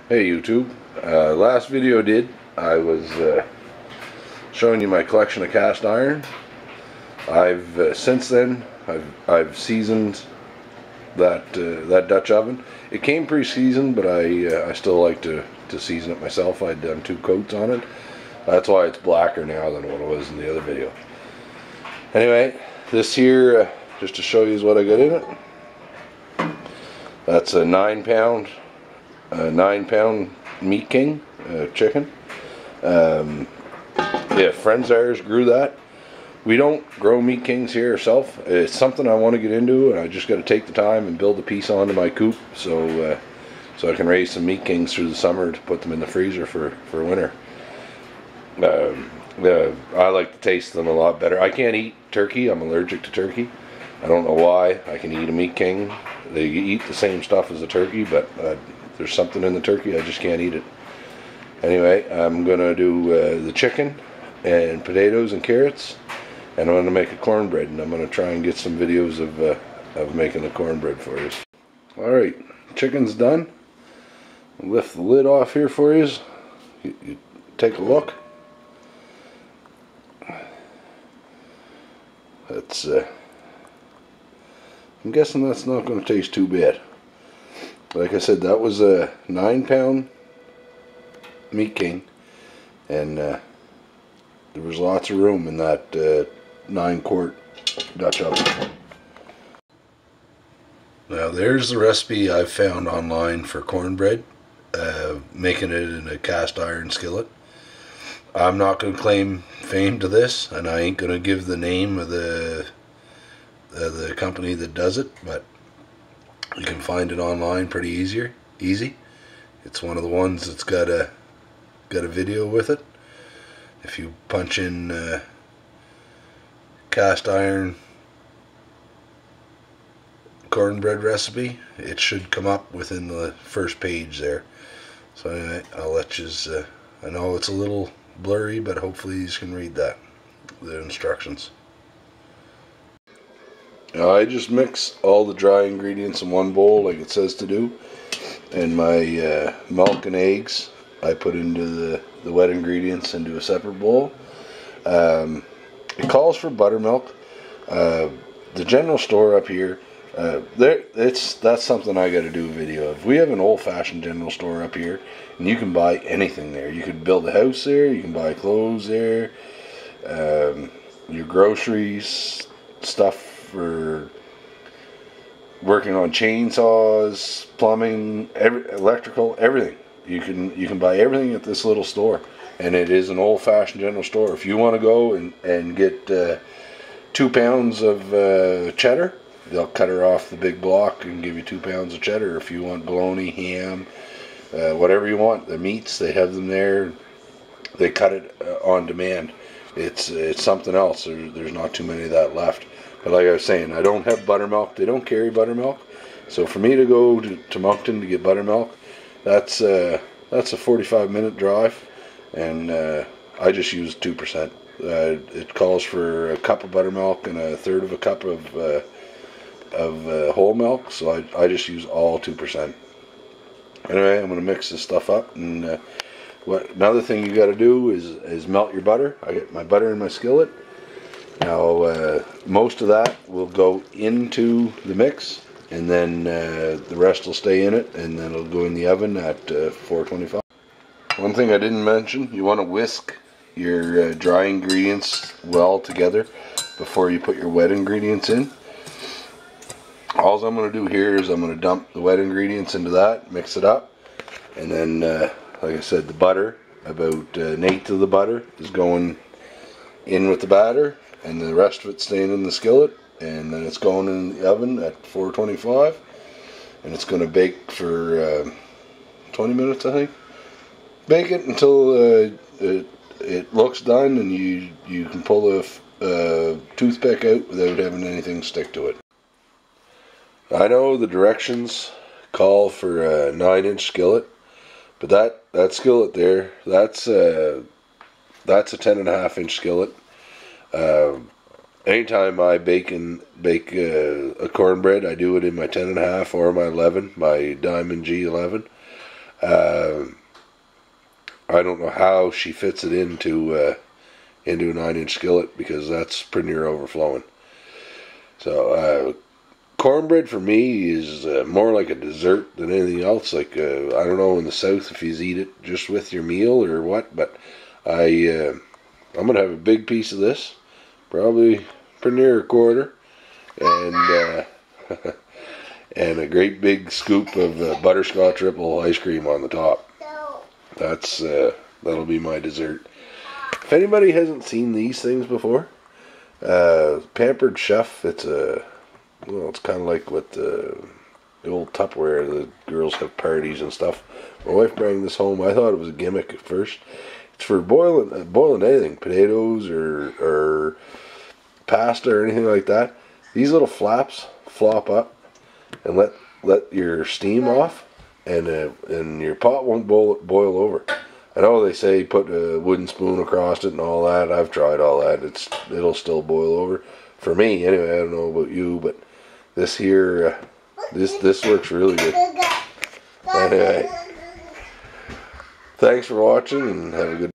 Hey YouTube, last video I was showing you my collection of cast iron. I've since then I've seasoned that Dutch oven. It came pre-seasoned, but I still like to season it myself. I'd done 2 coats on it. That's why it's blacker now than what it was in the other video. Anyway, this here just to show you what I got in it. That's a 9-pound Meat King chicken. Yeah, friends of ours grew that. We don't grow Meat Kings here ourselves. It's something I want to get into, and I just got to take the time and build a piece onto my coop so I can raise some Meat Kings through the summer to put them in the freezer for winter. I like to taste them a lot better. I can't eat turkey. I'm allergic to turkey. I don't know why. I can eat a Meat King. They eat the same stuff as a turkey, but there's something in the turkey, I just can't eat it. Anyway, I'm going to do the chicken and potatoes and carrots, and I'm going to make a cornbread, and I'm going to try and get some videos of making the cornbread for you. Alright, chicken's done. I'll lift the lid off here for you. You take a look. That's I'm guessing that's not going to taste too bad. Like I said, that was a 9-pound Meat King, and there was lots of room in that 9-quart Dutch oven. Now there's the recipe I've found online for cornbread, making it in a cast iron skillet. I'm not going to claim fame to this, and I ain't going to give the name of the company that does it, but you can find it online pretty easy. It's one of the ones that's got a video with it. If you punch in cast iron cornbread recipe, it should come up within the first page there. So anyway, I'll let you. I know it's a little blurry, but hopefully you can read the instructions. Now I just mix all the dry ingredients in one bowl like it says to do, and my milk and eggs I put into the wet ingredients into a separate bowl. It calls for buttermilk. The general store up here, that's something I got to do a video of. We have an old-fashioned general store up here, and you can buy anything there. You could build a house there. You can buy clothes there. Your groceries, stuff for working on chainsaws, plumbing, electrical, everything. You can buy everything at this little store, and it is an old-fashioned general store. If you want to go and get 2 pounds of cheddar, they'll cut her off the big block and give you 2 pounds of cheddar. If you want bologna, ham, whatever you want, the meats, they have them there. They cut it on demand. It's something else. There's not too many of that left. But like I was saying, I don't have buttermilk. They don't carry buttermilk. So for me to go to Moncton to get buttermilk, that's a 45-minute drive, and I just use 2%. It calls for a cup of buttermilk and a third of a cup of whole milk, so I just use all 2%. Anyway, I'm going to mix this stuff up, and another thing you got to do is melt your butter. I get my butter in my skillet. Now most of that will go into the mix, and then the rest will stay in it, and then it'll go in the oven at 425. One thing I didn't mention, you want to whisk your dry ingredients well together before you put your wet ingredients in. All I'm going to do here is I'm going to dump the wet ingredients into that, mix it up, and then like I said, the butter, about 1/8 of the butter is going in with the batter, and the rest of it staying in the skillet, and then it's going in the oven at 425, and it's going to bake for 20 minutes, I think. Bake it until it looks done, and you can pull a toothpick out without having anything stick to it. I know the directions call for a 9-inch skillet, but that skillet there, that's a 10.5-inch skillet. Anytime I bake a cornbread, I do it in my 10.5 or my 11, my Diamond G11. I don't know how she fits it into a 9-inch skillet, because that's pretty near overflowing. So cornbread for me is more like a dessert than anything else. Like I don't know in the South if you eat it just with your meal or what, but I'm gonna have a big piece of this, probably pretty near a quarter, and and a great big scoop of butterscotch ripple ice cream on the top. That'll be my dessert. If anybody hasn't seen these things before, Pampered Chef, it's kind of like what the old Tupperware, the girls have parties and stuff. My wife brought this home. I thought it was a gimmick at first. It's for boiling anything, potatoes or pasta or anything like that. These little flaps flop up and let your steam off, and your pot won't boil over. I know they say put a wooden spoon across it and all that. I've tried all that. It'll still boil over. For me, anyway. I don't know about you, but this here, this works really good. Anyway, thanks for watching and have a good